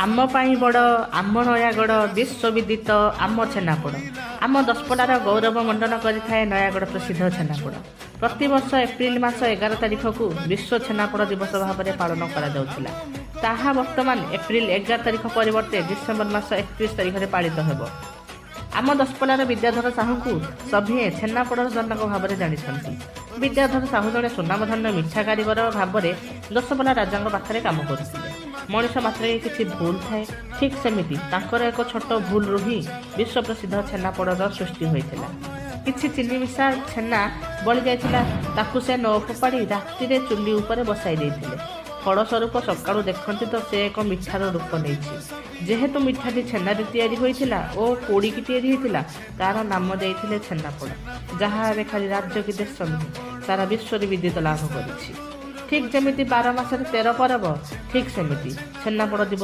आम पाई बड़ आम नयागढ़ विश्वविदित आम छेनापोड़ आम दशपल्लार गौरव मंडन करिथाए नयागढ़ प्रसिद्ध छेनापोड़। प्रतिवर्ष एप्रिल मास 11 तारिख को विश्व छेनापोड़ दिवस भाव में पालन करा ताहा वर्तमान एप्रिल 11 तारिख परिवर्ते डिसेम्बर मास 31 तारिख में पालित होब। आम दशपल्लार विद्याधर साहू को सभे छेनापोड़ जनक भाव में जानी। विद्याधर साहू जड़े सुनामधन्य मिठा कारीगर भाव में दशपल्ला राजा पाखे काम करते। मनीष मात्र किसी भूल थाए ठीक सेमिति तांकर एक छोट भूल ही विश्व प्रसिद्ध छेनापोड़ सृष्टि होता। किछि चीनी मिशा छेना बली जाइथिला ताकू से न फोपाड़ी राति रे चुली उपरे बसाई देथिले। फलस्वरूप सकाळु देखंती तो से एक मिठार रूप नहीं। जेहेतु मिठाटी छेनारे तैयारी होइथिला ओ पोड़ीकी तैयारी होइथिला तार नाम देइथिले छेनापोड़, जहाँ एबे खाली राज्य कि देश नुहे सारा विश्व विदित लाभ करिछि। ठीक जमिति 12 मासरे 13 परब ठीक सेमिति छेनापोड़ दिवस